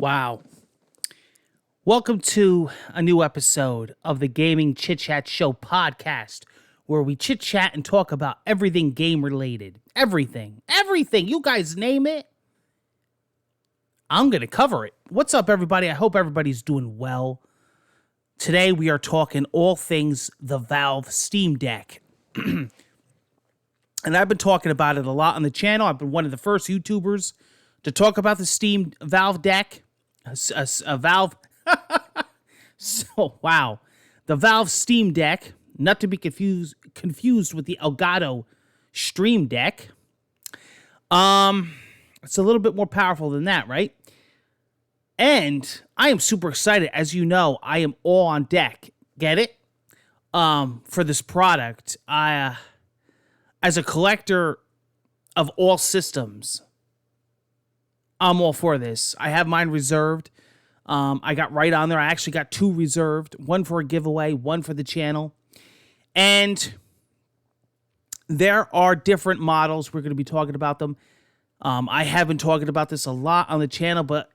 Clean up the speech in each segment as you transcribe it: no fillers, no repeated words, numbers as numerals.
Wow. Welcome to a new episode of the Gaming Chitchat Show podcast, where we chit chat and talk about everything game related. Everything. Everything. You guys name it. I'm going to cover it. What's up, everybody? I hope everybody's doing well. Today we are talking all things the Valve Steam Deck. And I've been talking about it a lot on the channel. I've been one of the first YouTubers to talk about the Steam Valve deck. A Valve. Wow. The Valve Steam Deck, not to be confused with the Elgato Stream Deck. It's a little bit more powerful than that, right? And I am super excited. As you know, I am all on deck. Get it? For this product. As a collector of all systems, I'm all for this. I have mine reserved. I got right on there. I actually got 2 reserved. One for a giveaway, one for the channel. And there are different models. We're going to be talking about them. I have been talking about this a lot on the channel, but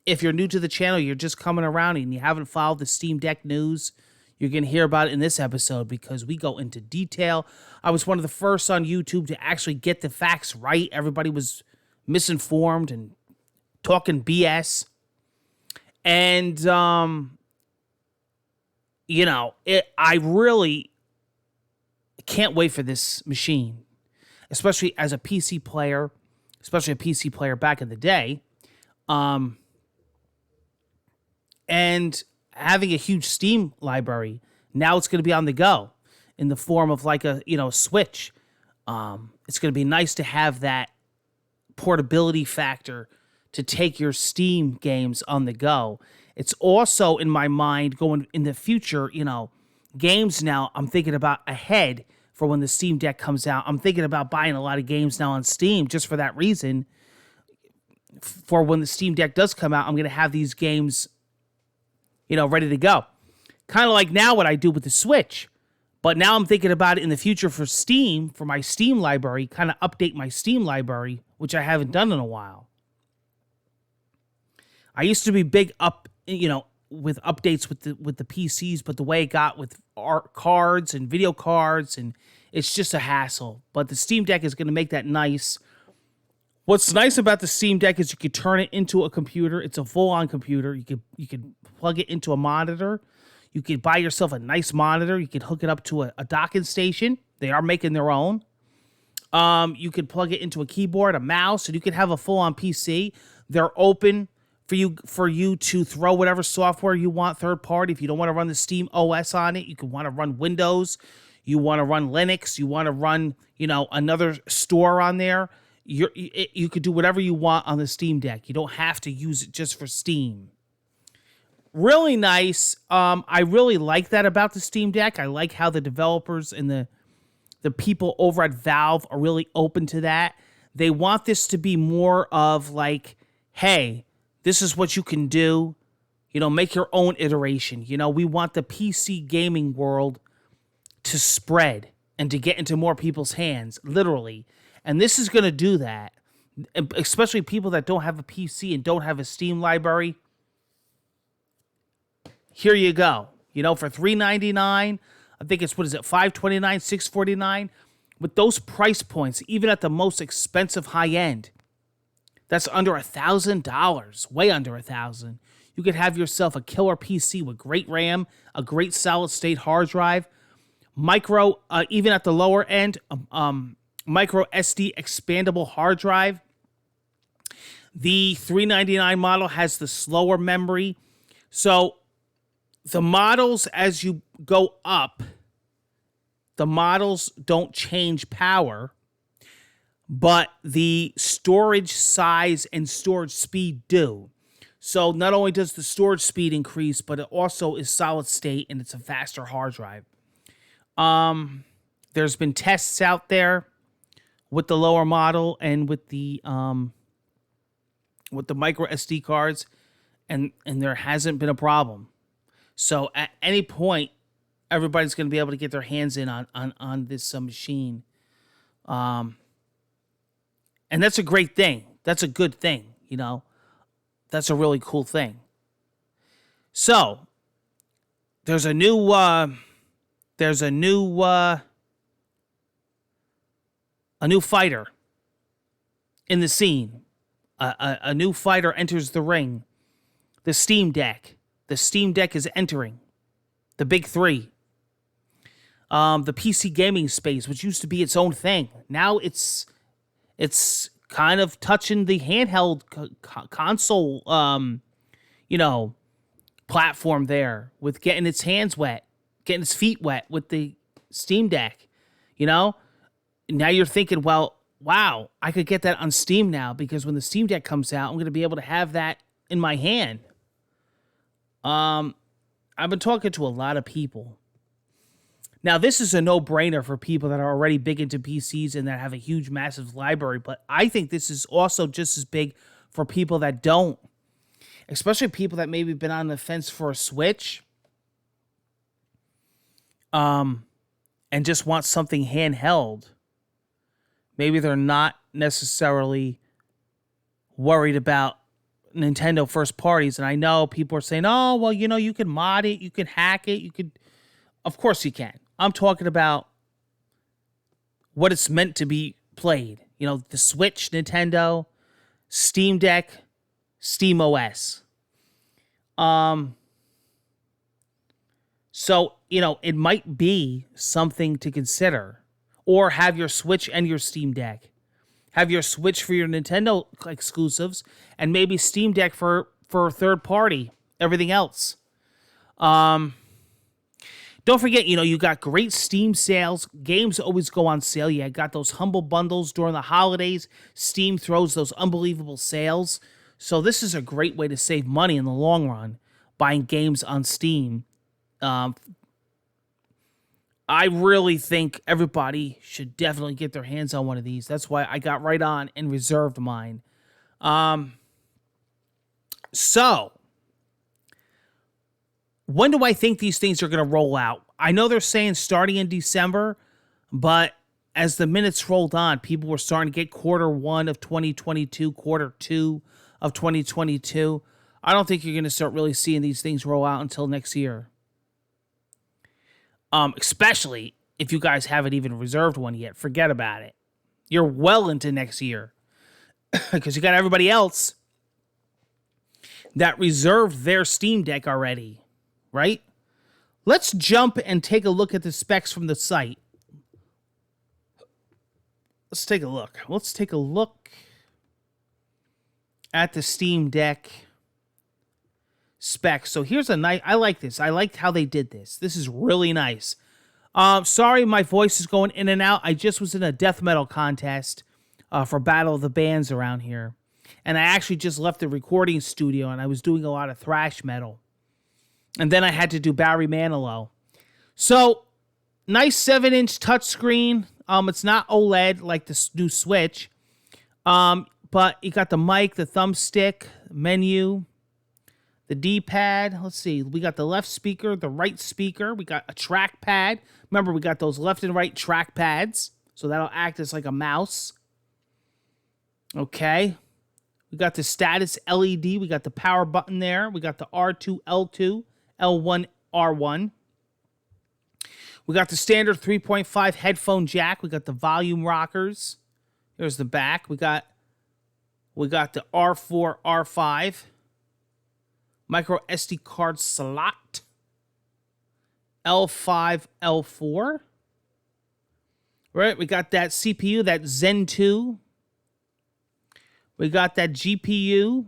if you're new to the channel, you're just coming around and you haven't followed the Steam Deck news, you're going to hear about it in this episode because we go into detail. I was one of the first on YouTube to actually get the facts right. Everybody was misinformed and talking BS. And, I really can't wait for this machine, especially as a PC player, back in the day. And having a huge Steam library, now it's going to be on the go in the form of like a Switch. It's going to be nice to have that portability factor to take your Steam games on the go. It's also in my mind going in the future, games now I'm thinking about ahead for when the Steam Deck comes out. I'm thinking about buying a lot of games now on Steam just for that reason. For when the Steam Deck does come out, I'm going to have these games, ready to go. Kind of like now what I do with the Switch. But now I'm thinking about it in the future for Steam, for my Steam library, kind of update my Steam library, which I haven't done in a while. I used to be big with updates with the PCs, but the way it got with art cards and video cards, and it's just a hassle. But the Steam Deck is going to make that nice. What's nice about the Steam Deck is you could turn it into a computer. It's a full-on computer. You could plug it into a monitor. You could buy yourself a nice monitor. You could hook it up to a docking station. They are making their own. You could plug it into a keyboard, a mouse, and you could have a full-on PC. They're open for you to throw whatever software you want, third party. If you don't want to run the Steam OS on it, you could want to run Windows. You want to run Linux. You want to run, another store on there. You could do whatever you want on the Steam Deck. You don't have to use it just for Steam. Really nice. I really like that about the Steam Deck. I like how the developers and the people over at Valve are really open to that. They want this to be more of like, hey, this is what you can do. Make your own iteration. We want the PC gaming world to spread and to get into more people's hands, literally. And this is going to do that, especially people that don't have a PC and don't have a Steam library. Here you go. For $3.99, I think it's, $5.29, $6.49? With those price points, even at the most expensive high end, that's under $1,000, way under $1,000. You could have yourself a killer PC with great RAM, a great solid state hard drive, micro, even at the lower end, micro SD expandable hard drive. The $399 model has the slower memory. So the models, as you go up, the models don't change power, but the storage size and storage speed do. So not only does the storage speed increase, but it also is solid state and it's a faster hard drive. There's been tests out there with the lower model and with the micro SD cards, and there hasn't been a problem. So at any point, everybody's going to be able to get their hands in on this machine. And that's a great thing. That's a good thing, That's a really cool thing. So there's a new fighter in the scene. A new fighter enters the ring. The Steam Deck. The Steam Deck is entering. The big three. The PC gaming space, which used to be its own thing. Now it's kind of touching the handheld console, platform there with getting its hands wet, getting its feet wet with the Steam Deck. Now you're thinking, well, wow, I could get that on Steam now because when the Steam Deck comes out, I'm going to be able to have that in my hand. I've been talking to a lot of people. Now, this is a no-brainer for people that are already big into PCs and that have a huge, massive library, but I think this is also just as big for people that don't, especially people that maybe been on the fence for a Switch, and just want something handheld. Maybe they're not necessarily worried about Nintendo first parties, and I know people are saying, oh, well, you can mod it, you can hack it, of course you can. I'm talking about what it's meant to be played. The Switch, Nintendo, Steam Deck, Steam OS. So, it might be something to consider. Or have your Switch and your Steam Deck. Have your Switch for your Nintendo exclusives, and maybe Steam Deck for third party, everything else. Don't forget, you got great Steam sales. Games always go on sale. You got those humble bundles during the holidays. Steam throws those unbelievable sales. So this is a great way to save money in the long run, buying games on Steam. I really think everybody should definitely get their hands on one of these. That's why I got right on and reserved mine. So, when do I think these things are going to roll out? I know they're saying starting in December, but as the minutes rolled on, people were starting to get Q1 of 2022, Q2 of 2022. I don't think you're going to start really seeing these things roll out until next year. Especially if you guys haven't even reserved one yet. Forget about it. You're well into next year. Because you got everybody else that reserved their Steam Deck already. Right? Let's jump and take a look at the specs from the site. Let's take a look. Let's take a look at the Steam Deck specs. So here's a nice, I like this. I liked how they did this. This is really nice. Sorry, my voice is going in and out. I just was in a death metal contest for Battle of the Bands around here. And I actually just left the recording studio and I was doing a lot of thrash metal. And then I had to do Barry Manilow. So, nice 7-inch touchscreen. It's not OLED like the new Switch. But you got the mic, the thumbstick, menu, the D-pad. Let's see. We got the left speaker, the right speaker. We got a trackpad. Remember, we got those left and right trackpads. So that'll act as like a mouse. Okay. We got the status LED. We got the power button there. We got the R2, L2, L1, R1. We got the standard 3.5 headphone jack. We got the volume rockers. There's the back. We got the R4, R5. Micro SD card slot. L5, L4. Right, we got that CPU, that Zen 2. We got that GPU.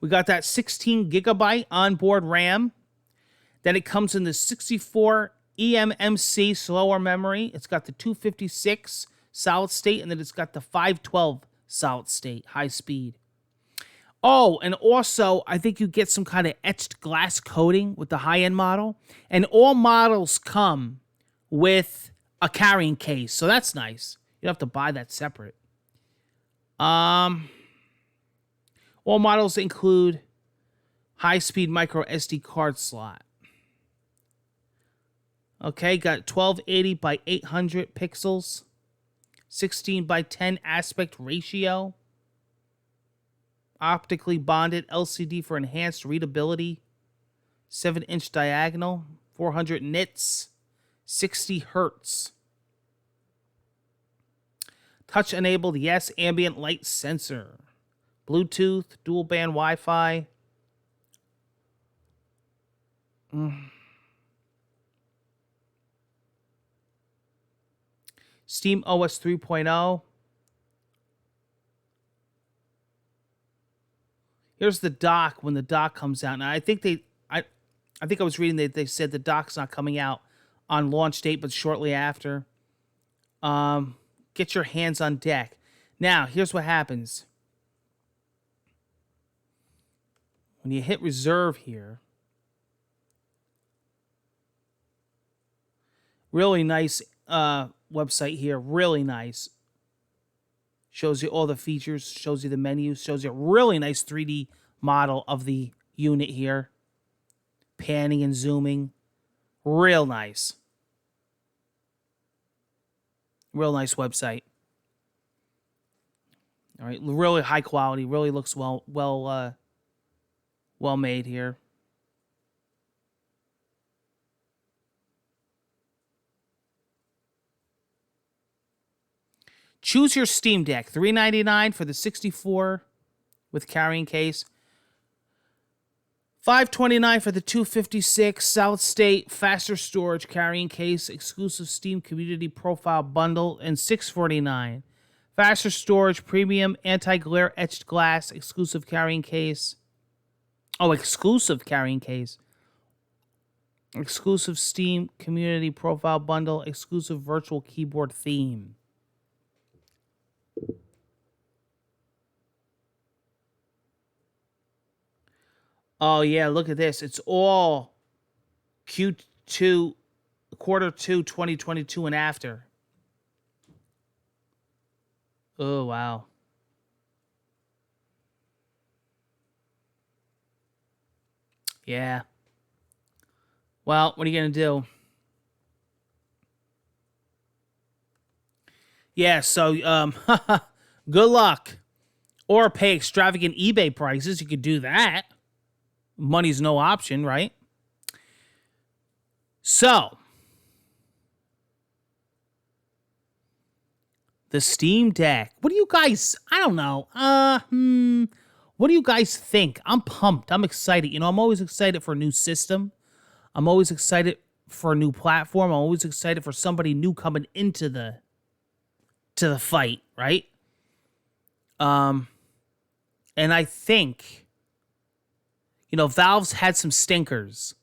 We got that 16 gigabyte onboard RAM. Then it comes in the 64 eMMC slower memory. It's got the 256 solid state, and then it's got the 512 solid state, high speed. Oh, and also, I think you get some kind of etched glass coating with the high-end model. And all models come with a carrying case, so that's nice. You don't have to buy that separate. All models include high-speed micro SD card slot. Okay, got 1280 by 800 pixels, 16 by 10 aspect ratio. optically bonded LCD for enhanced readability, 7-inch diagonal, 400 nits, 60 hertz. Touch-enabled, yes, ambient light sensor. Bluetooth, dual-band Wi-Fi. Steam OS 3.0. Here's the dock when the dock comes out. Now, I think I was reading that they said the dock's not coming out on launch date, but shortly after. Get your hands on deck. Now, here's what happens. When you hit reserve here, really nice website here, really nice. Shows you all the features, shows you the menus, shows you a really nice 3D model of the unit here. Panning and zooming. Real nice. Real nice website. All right, really high quality, really looks well made here. Choose your Steam Deck. $399 for the 64 with carrying case. $529 for the 256 solid state faster storage carrying case, exclusive Steam Community Profile bundle, and $649 faster storage premium anti-glare etched glass exclusive carrying case. Oh, exclusive carrying case. Exclusive Steam Community Profile bundle, exclusive virtual keyboard theme. Oh, yeah, look at this. It's all Q2, quarter 2, 2022 and after. Oh, wow. Yeah. Well, what are you going to do? Yeah, so good luck. Or pay extravagant eBay prices. You could do that. Money's no option, right? So, the Steam Deck. What do you guys, I don't know. What do you guys think? I'm pumped. I'm excited. You know, I'm always excited for a new system. I'm always excited for a new platform. I'm always excited for somebody new coming into the fight, right? And I think, you know, Valve's had some stinkers.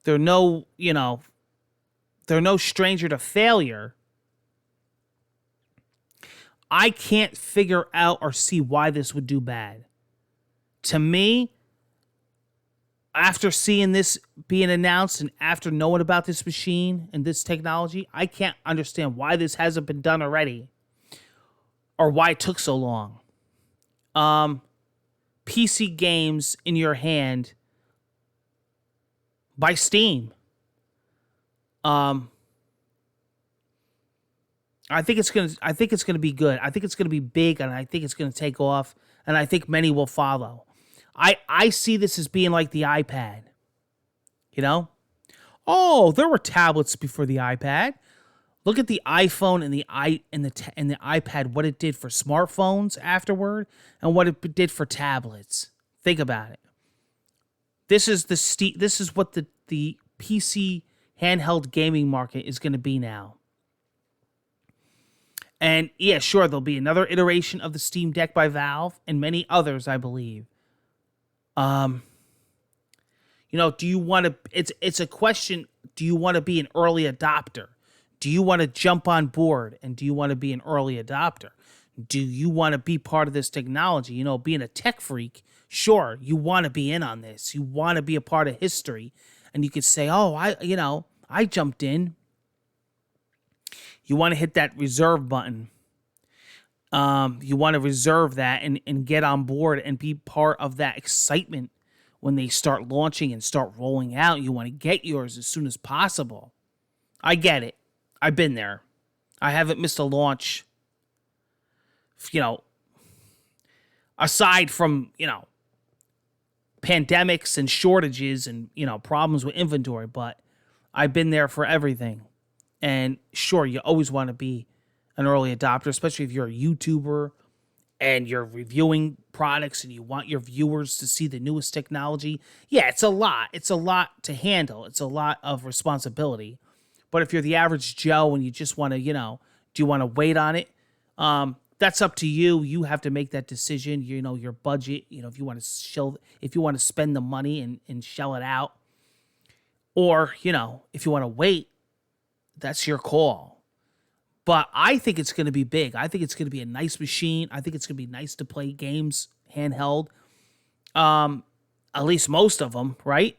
They're no stranger to failure. I can't figure out or see why this would do bad. To me, after seeing this being announced and after knowing about this machine and this technology, I can't understand why this hasn't been done already or why it took so long. PC games in your hand by Steam. I think it's gonna be good. I think it's gonna be big, and I think it's gonna take off, and I think many will follow. I see this as being like the iPad. You know? Oh, there were tablets before the iPad. Look at the iPhone and the iPad, what it did for smartphones afterward, and what it did for tablets. Think about it. This is what the PC handheld gaming market is going to be now. And yeah, sure, there'll be another iteration of the Steam Deck by Valve and many others, I believe. You know, do you want to? It's a question. Do you want to be an early adopter? Do you want to jump on board, and do you want to be an early adopter? Do you want to be part of this technology? You know, being a tech freak, sure, you want to be in on this. You want to be a part of history, and you could say, "Oh, I jumped in." You want to hit that reserve button. You want to reserve that and get on board and be part of that excitement when they start launching and start rolling out. You want to get yours as soon as possible. I get it. I've been there. I haven't missed a launch, you know, aside from, pandemics and shortages and, problems with inventory, but I've been there for everything. And sure, you always want to be an early adopter, especially if you're a YouTuber and you're reviewing products and you want your viewers to see the newest technology. Yeah, it's a lot. It's a lot to handle. It's a lot of responsibility. But if you're the average Joe and you just want to, do you want to wait on it? That's up to you. You have to make that decision. Your budget, if you want to spend the money and shell it out, or, if you want to wait, that's your call. But I think it's going to be big. I think it's going to be a nice machine. I think it's going to be nice to play games handheld. At least most of them, right?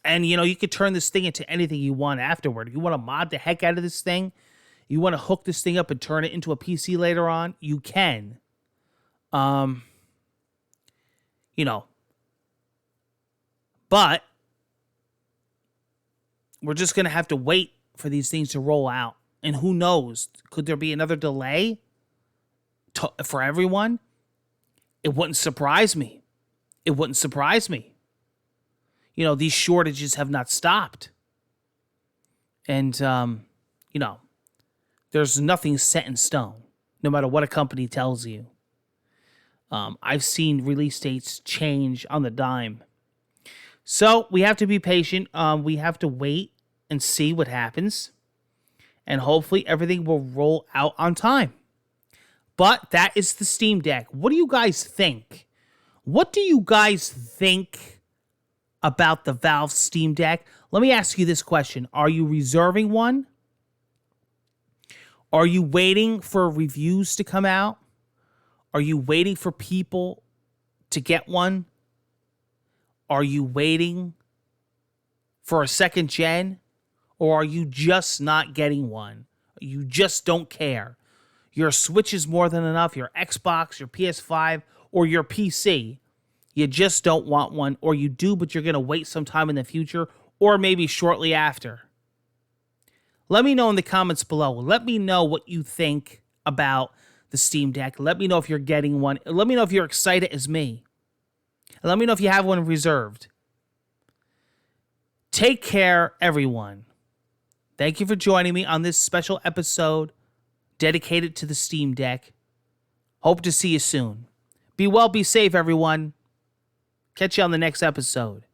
And, you could turn this thing into anything you want afterward. If you want to mod the heck out of this thing, you want to hook this thing up and turn it into a PC later on, you can. But we're just going to have to wait for these things to roll out. And who knows? Could there be another delay for everyone? It wouldn't surprise me. It wouldn't surprise me. These shortages have not stopped. And, there's nothing set in stone, no matter what a company tells you. I've seen release dates change on the dime. So we have to be patient. We have to wait and see what happens. And hopefully everything will roll out on time. But that is the Steam Deck. What do you guys think? What do you guys think about the Valve Steam Deck? Let me ask you this question. Are you reserving one? Are you waiting for reviews to come out? Are you waiting for people to get one? Are you waiting for a second gen? Or are you just not getting one? You just don't care. Your Switch is more than enough. Your Xbox, your PS5, or your PC. You just don't want one. Or you do, but you're going to wait sometime in the future. Or maybe shortly after. Let me know in the comments below. Let me know what you think about the Steam Deck. Let me know if you're getting one. Let me know if you're excited as me. And let me know if you have one reserved. Take care, everyone. Thank you for joining me on this special episode dedicated to the Steam Deck. Hope to see you soon. Be well, be safe, everyone. Catch you on the next episode.